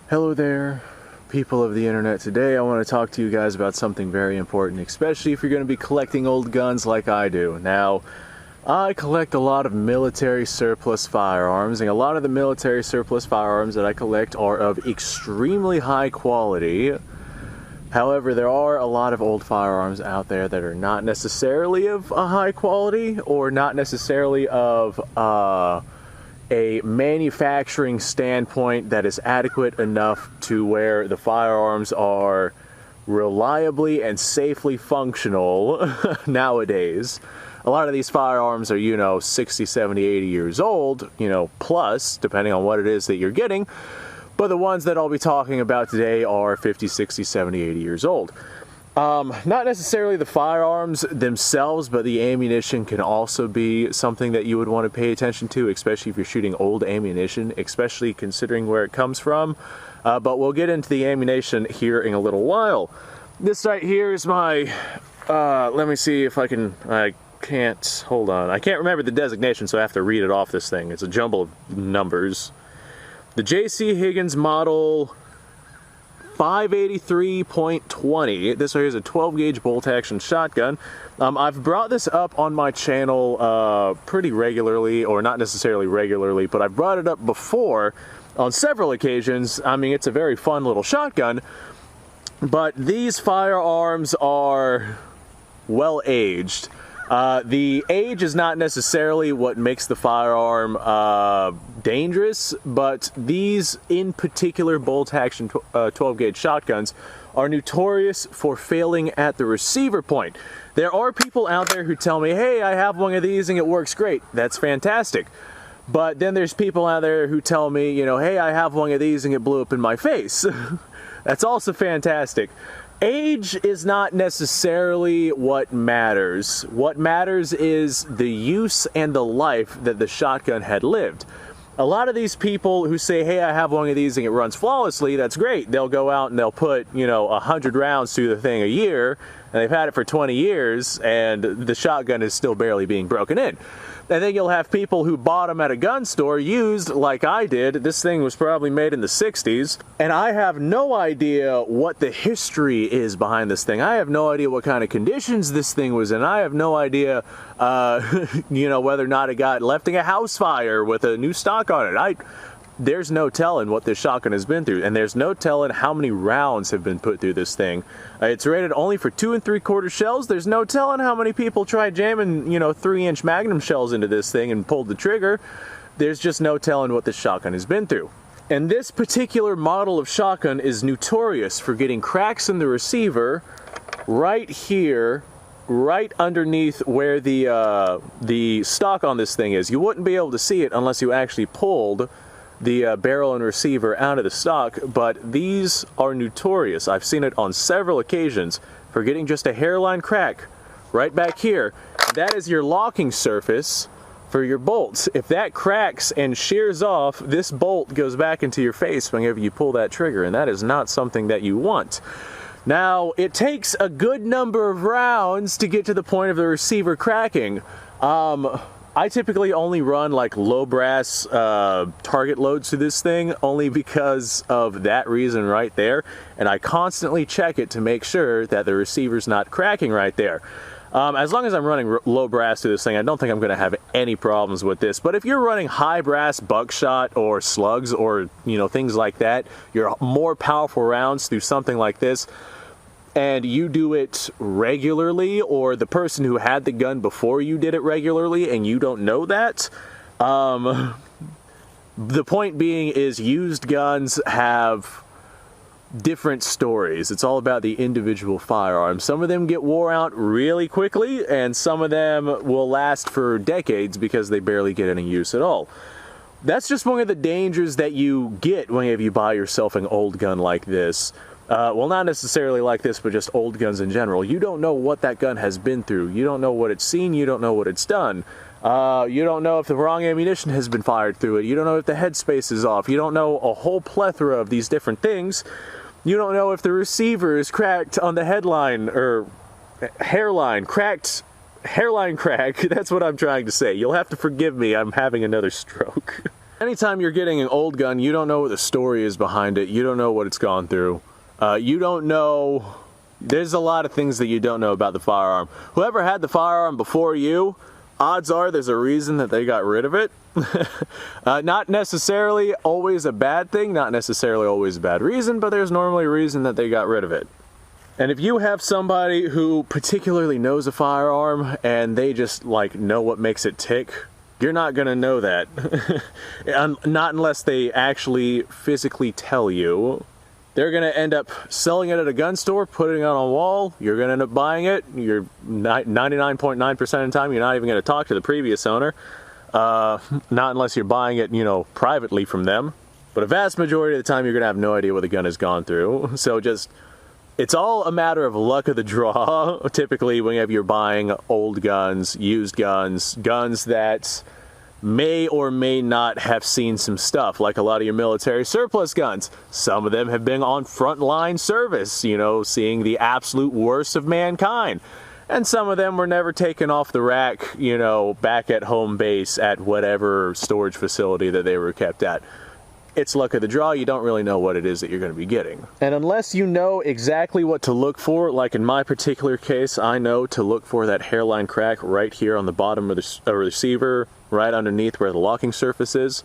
Hello there, people of the internet. Today I want to talk to you guys about something very important, especially if you're going to be collecting old guns like I do. Now, I collect a lot of military surplus firearms, and a lot of the military surplus firearms that I collect are of extremely high quality. However, there are a lot of old firearms out there that are not necessarily of a high quality, or not necessarily of a manufacturing standpoint that is adequate enough to where the firearms are reliably and safely functional nowadays. A lot of these firearms are, 60, 70, 80 years old, plus, depending on what it is that you're getting. But the ones that I'll be talking about today are 50, 60, 70, 80 years old. Not necessarily the firearms themselves, but the ammunition can also be something that you would want to pay attention to, especially if you're shooting old ammunition, especially considering where it comes from. But we'll get into the ammunition here in a little while. This right here is my, let me see if I can't, hold on. I can't remember the designation, so I have to read it off this thing. It's a jumble of numbers. The J.C. Higgins model 583.20. This right here is a 12 gauge bolt action shotgun. I've brought this up on my channel pretty regularly, or not necessarily regularly, but I've brought it up before on several occasions. I mean, it's a very fun little shotgun, but these firearms are well aged. The age is not necessarily what makes the firearm dangerous, but these in particular bolt action 12 gauge shotguns are notorious for failing at the receiver point. There are people out there who tell me, hey, I have one of these and it works great. That's fantastic. But then there's people out there who tell me, hey, I have one of these and it blew up in my face. That's also fantastic. Age is not necessarily what matters. What matters is the use and the life that the shotgun had lived. A lot of these people who say, hey, I have one of these and it runs flawlessly, that's great. They'll go out and they'll put, 100 rounds through the thing a year, and they've had it for 20 years, and the shotgun is still barely being broken in. And then you'll have people who bought them at a gun store used like I did. This thing was probably made in the 60s, and I have no idea what the history is behind this thing. I have no idea what kind of conditions this thing was in. I have no idea, whether or not it got left in a house fire with a new stock on it. There's no telling what this shotgun has been through, and there's no telling how many rounds have been put through this thing. It's rated only for 2 3/4 shells. There's no telling how many people tried jamming, 3-inch Magnum shells into this thing and pulled the trigger. There's just no telling what this shotgun has been through. And this particular model of shotgun is notorious for getting cracks in the receiver right here, right underneath where the stock on this thing is. You wouldn't be able to see it unless you actually pulled the barrel and receiver out of the stock, but these are notorious. I've seen it on several occasions for getting just a hairline crack right back here. That is your locking surface for your bolts. If that cracks and shears off, this bolt goes back into your face whenever you pull that trigger, and that is not something that you want. Now, it takes a good number of rounds to get to the point of the receiver cracking. I typically only run like low brass target loads to this thing, only because of that reason right there, and I constantly check it to make sure that the receiver's not cracking right there. As long as I'm running low brass to this thing, I don't think I'm going to have any problems with this. But if you're running high brass buckshot or slugs or things like that, your more powerful rounds through something like this, and you do it regularly, or the person who had the gun before you did it regularly and you don't know that, the point being is used guns have different stories. It's all about the individual firearm. Some of them get wore out really quickly, and some of them will last for decades because they barely get any use at all. That's just one of the dangers that you get whenever you buy yourself an old gun like this. Well, not necessarily like this, but just old guns in general. You don't know what that gun has been through. You don't know what it's seen. You don't know what it's done. You don't know if the wrong ammunition has been fired through it. You don't know if the headspace is off. You don't know a whole plethora of these different things. You don't know if the receiver is cracked on the headline, or hairline, cracked hairline crack. That's what I'm trying to say. You'll have to forgive me. I'm having another stroke. Anytime you're getting an old gun, you don't know what the story is behind it. You don't know what it's gone through. You don't know... There's a lot of things that you don't know about the firearm. Whoever had the firearm before you, odds are there's a reason that they got rid of it. Not necessarily always a bad thing, not necessarily always a bad reason, but there's normally a reason that they got rid of it. And if you have somebody who particularly knows a firearm and they just like know what makes it tick, you're not gonna know that. Not unless they actually physically tell you. They're gonna end up selling it at a gun store, putting it on a wall. You're gonna end up buying it. You're 99.9% of the time, you're not even gonna talk to the previous owner. Not unless you're buying it, you know, privately from them. But a vast majority of the time, you're gonna have no idea what the gun has gone through. So just, it's all a matter of luck of the draw. Typically, whenever you're buying old guns, used guns, guns that may or may not have seen some stuff, like a lot of your military surplus guns. Some of them have been on frontline service, you know, seeing the absolute worst of mankind. And some of them were never taken off the rack, you know, back at home base at whatever storage facility that they were kept at. It's luck of the draw. You don't really know what it is that you're going to be getting. And unless you know exactly what to look for, like in my particular case, I know to look for that hairline crack right here on the bottom of the receiver, right underneath where the locking surface is.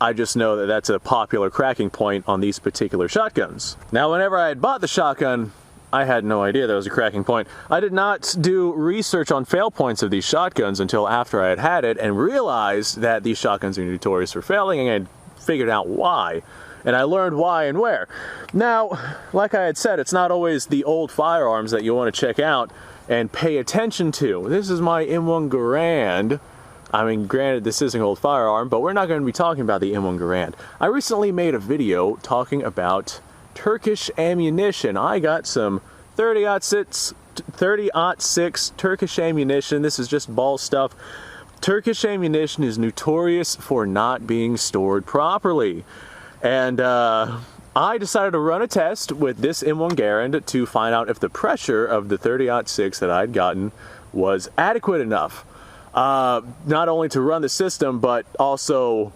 I just know that that's a popular cracking point on these particular shotguns. Now, whenever I had bought the shotgun, I had no idea that was a cracking point. I did not do research on fail points of these shotguns until after I had had it and realized that these shotguns are notorious for failing, and I figured out why. And I learned why and where. Now, like I had said, it's not always the old firearms that you want to check out and pay attention to. This is my M1 Garand. I mean, granted, this is an old firearm, but we're not going to be talking about the M1 Garand. I recently made a video talking about Turkish ammunition. I got some 30-06 Turkish ammunition. This is just ball stuff. Turkish ammunition is notorious for not being stored properly. And I decided to run a test with this M1 Garand to find out if the pressure of the 30-06 that I'd gotten was adequate enough. Not only to run the system, but also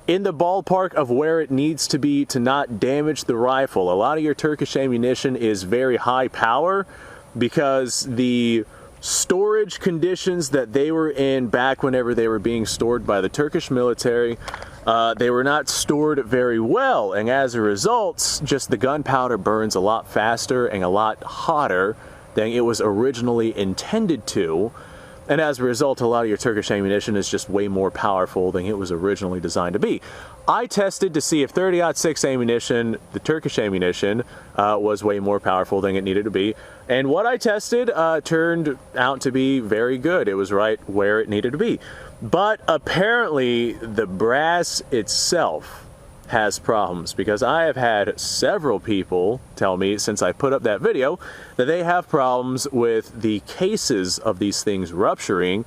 in the ballpark of where it needs to be to not damage the rifle. A lot of your Turkish ammunition is very high power because the storage conditions that they were in back whenever they were being stored by the Turkish military, they were not stored very well, and as a result, just the gunpowder burns a lot faster and a lot hotter than it was originally intended to. And as a result, a lot of your Turkish ammunition is just way more powerful than it was originally designed to be. I tested to see if 30-06 ammunition, the Turkish ammunition, was way more powerful than it needed to be. And what I tested turned out to be very good. It was right where it needed to be. But apparently, the brass itself has problems, because I have had several people tell me since I put up that video that they have problems with the cases of these things rupturing,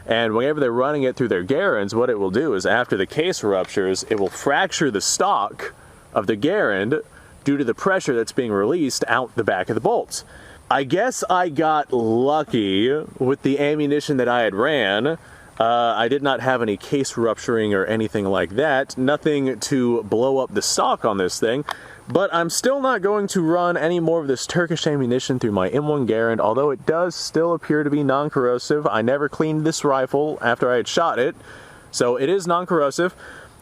and whenever they're running it through their Garands, what it will do is after the case ruptures, it will fracture the stock of the Garand due to the pressure that's being released out the back of the bolts. I guess I got lucky with the ammunition that I had ran. I did not have any case rupturing or anything like that. Nothing to blow up the stock on this thing. But I'm still not going to run any more of this Turkish ammunition through my M1 Garand, although it does still appear to be non-corrosive. I never cleaned this rifle after I had shot it, so it is non-corrosive.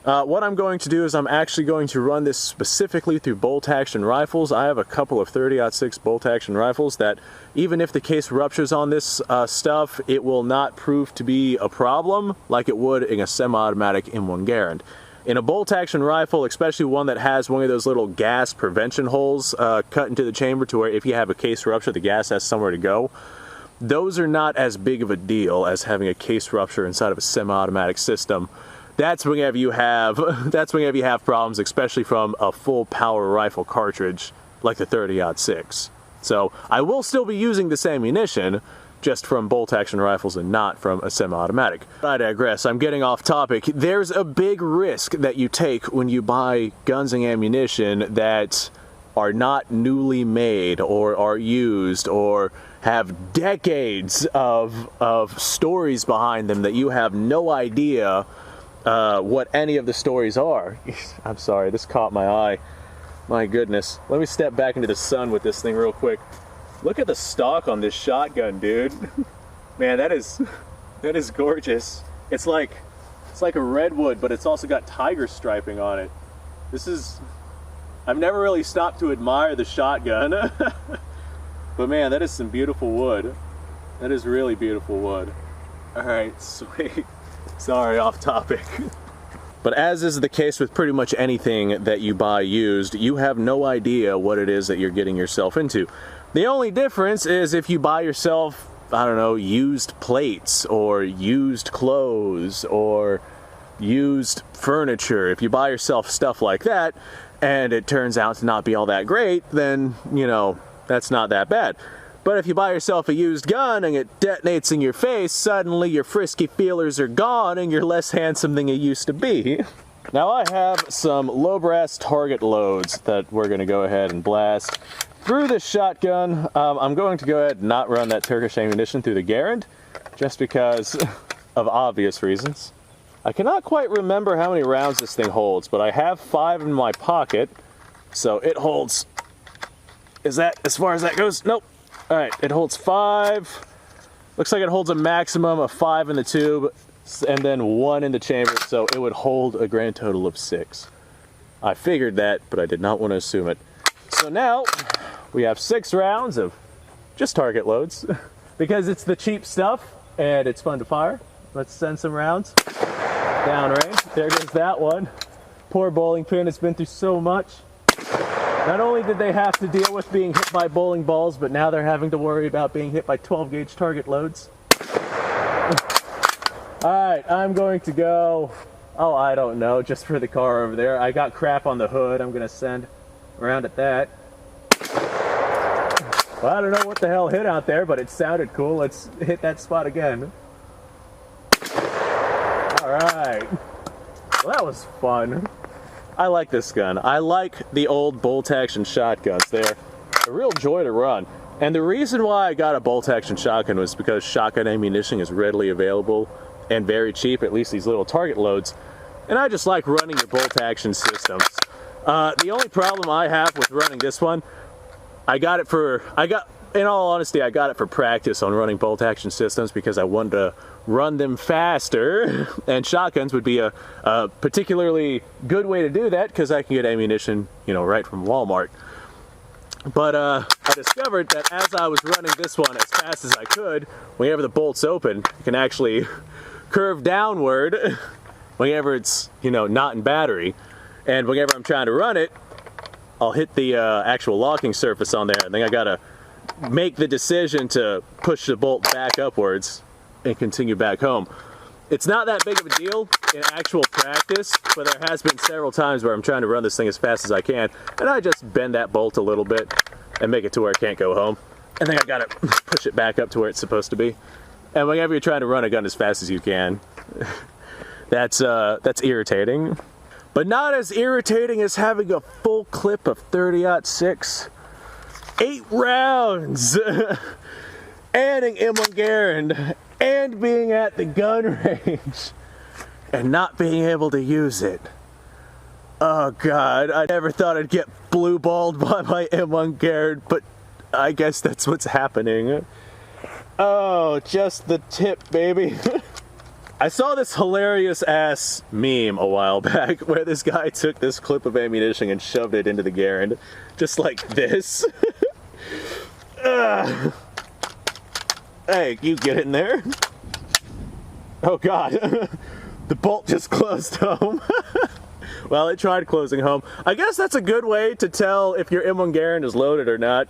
What I'm going to do is I'm actually going to run this specifically through bolt-action rifles. I have a couple of 30-06 bolt-action rifles that, even if the case ruptures on this stuff, it will not prove to be a problem like it would in a semi-automatic M1 Garand. In a bolt-action rifle, especially one that has one of those little gas prevention holes cut into the chamber to where if you have a case rupture, the gas has somewhere to go, those are not as big of a deal as having a case rupture inside of a semi-automatic system. That's whenever you have problems, especially from a full power rifle cartridge like the 30-06. So I will still be using this ammunition, just from bolt-action rifles and not from a semi-automatic. I digress, I'm getting off topic. There's a big risk that you take when you buy guns and ammunition that are not newly made or are used or have decades of stories behind them that you have no idea what any of the stories are. I'm sorry, this caught my eye. My goodness. Let me step back into the sun with this thing real quick. Look at the stock on this shotgun, dude. Man, that is gorgeous. It's like a redwood, but it's also got tiger striping on it. I've never really stopped to admire the shotgun. But man, that is some beautiful wood. That is really beautiful wood. Alright, sweet. Sorry, off topic. But as is the case with pretty much anything that you buy used, you have no idea what it is that you're getting yourself into. The only difference is if you buy yourself, I don't know, used plates or used clothes or used furniture. If you buy yourself stuff like that and it turns out to not be all that great, then, you know, that's not that bad. But if you buy yourself a used gun and it detonates in your face, suddenly your frisky feelers are gone and you're less handsome than you used to be. Now I have some low brass target loads that we're going to go ahead and blast through this shotgun. I'm going to go ahead and not run that Turkish ammunition through the Garand, just because of obvious reasons. I cannot quite remember how many rounds this thing holds, but I have 5 in my pocket, so it holds... Is that as far as that goes? Nope. Alright, it holds 5. Looks like it holds a maximum of 5 in the tube, and then 1 in the chamber, so it would hold a grand total of 6. I figured that, but I did not want to assume it. So now, we have 6 rounds of just target loads, because it's the cheap stuff, and it's fun to fire. Let's send some rounds. Downrange. There goes that one. Poor bowling pin has been through so much. Not only did they have to deal with being hit by bowling balls, but now they're having to worry about being hit by 12-gauge target loads. Alright, I'm going to go, oh, I don't know, just for the car over there. I got crap on the hood. I'm going to send around at that. Well, I don't know what the hell hit out there, but it sounded cool. Let's hit that spot again. Alright. Well, that was fun. I like this gun. I like the old bolt-action shotguns. They're a real joy to run. And the reason why I got a bolt-action shotgun was because shotgun ammunition is readily available and very cheap, at least these little target loads. And I just like running the bolt-action systems. The only problem I have with running this one, in all honesty, I got it for practice on running bolt-action systems because I wanted to run them faster, and shotguns would be a particularly good way to do that because I can get ammunition, you know, right from Walmart. But I discovered that as I was running this one as fast as I could, whenever the bolt's open, it can actually curve downward whenever it's, you know, not in battery. And whenever I'm trying to run it, I'll hit the actual locking surface on there, and then I gotta make the decision to push the bolt back upwards and continue back home. It's not that big of a deal in actual practice, but there has been several times where I'm trying to run this thing as fast as I can, and I just bend that bolt a little bit and make it to where it can't go home. And then I gotta push it back up to where it's supposed to be. And whenever you're trying to run a gun as fast as you can, that's irritating. But not as irritating as having a full clip of 30-06. 8 rounds! And an M1 Garand, and being at the gun range, and not being able to use it. Oh god, I never thought I'd get blue-balled by my M1 Garand, but I guess that's what's happening. Oh, just the tip, baby. I saw this hilarious-ass meme a while back where this guy took this clip of ammunition and shoved it into the Garand, just like this. Hey, you get in there. Oh god, the bolt just closed home. Well, it tried closing home. I guess that's a good way to tell if your M1 Garand is loaded or not.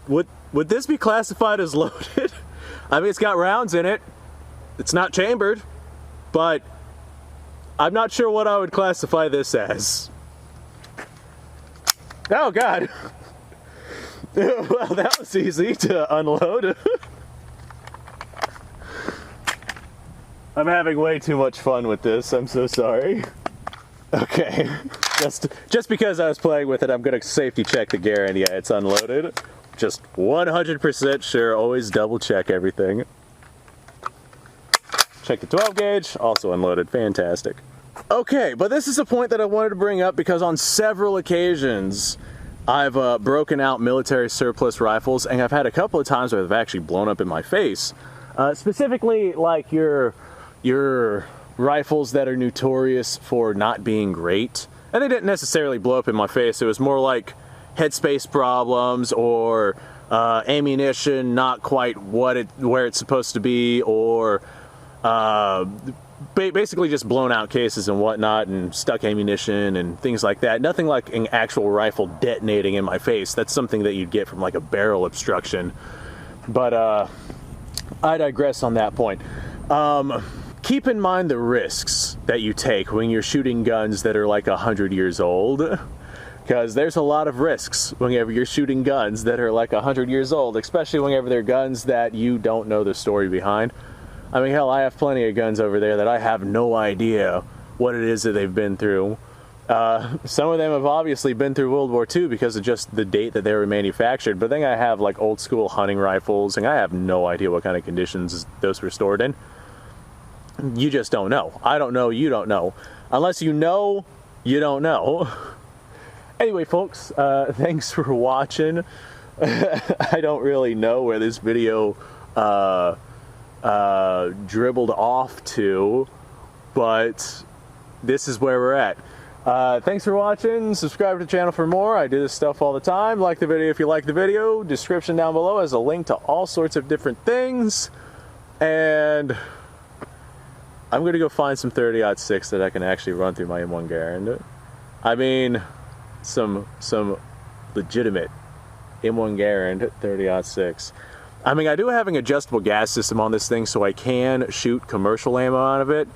Would this be classified as loaded? I mean, it's got rounds in it. It's not chambered, but I'm not sure what I would classify this as. Oh god. Well, that was easy to unload. I'm having way too much fun with this, I'm so sorry. Okay, just because I was playing with it, I'm gonna safety check the Garand. Yeah, it's unloaded. Just 100% sure, always double check everything. Check the 12 gauge, also unloaded, fantastic. Okay, but this is a point that I wanted to bring up because on several occasions I've broken out military surplus rifles, and I've had a couple of times where they've actually blown up in my face. Specifically, like your rifles that are notorious for not being great. And they didn't necessarily blow up in my face, it was more like headspace problems or ammunition not quite where it's supposed to be, or basically just blown out cases and whatnot, and stuck ammunition and things like that. Nothing like an actual rifle detonating in my face. That's something that you'd get from like a barrel obstruction. But I digress on that point. Keep in mind the risks that you take when you're shooting guns that are like 100 years old. Because there's a lot of risks whenever you're shooting guns that are like 100 years old, especially whenever they're guns that you don't know the story behind. I mean, hell, I have plenty of guns over there that I have no idea what it is that they've been through. Some of them have obviously been through World War II because of just the date that they were manufactured, but then I have like old school hunting rifles, and I have no idea what kind of conditions those were stored in. You just don't know. I don't know, you don't know. Unless you know, you don't know. Anyway, folks, thanks for watching. I don't really know where this video dribbled off to, but this is where we're at. Thanks for watching. Subscribe to the channel for more. I do this stuff all the time. Like the video if you like the video. Description down below has a link to all sorts of different things. And I'm gonna go find some 30-06 that I can actually run through my M1 Garand. I mean, some legitimate M1 Garand 30-06. I mean, I do have an adjustable gas system on this thing, so I can shoot commercial ammo out of it,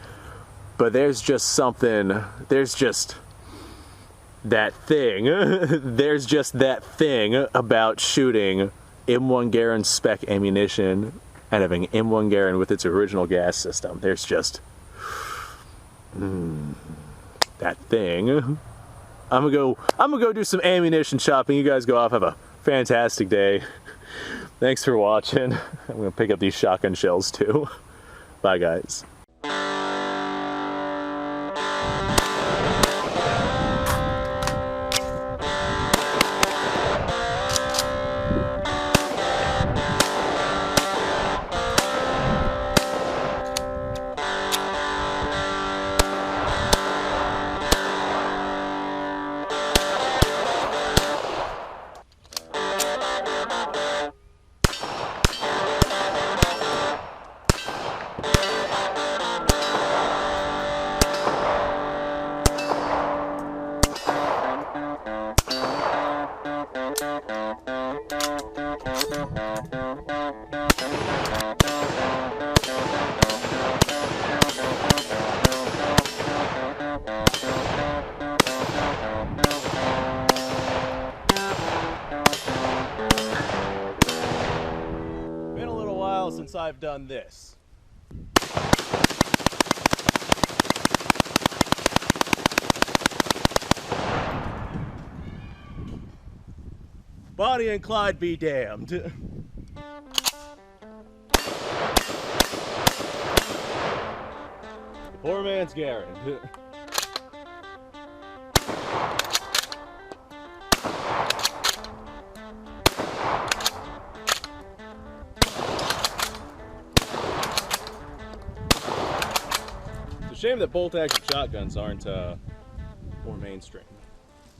but there's just something, there's just that thing, there's just that thing about shooting M1 Garand spec ammunition and having M1 Garand with its original gas system. There's just that thing. I'm gonna go do some ammunition shopping. You guys go off, have a fantastic day. Thanks for watching. I'm gonna pick up these shotgun shells too. Bye, guys. Since I've done this. Bonnie and Clyde be damned. The poor man's Garand. Shame that bolt action shotguns aren't more mainstream.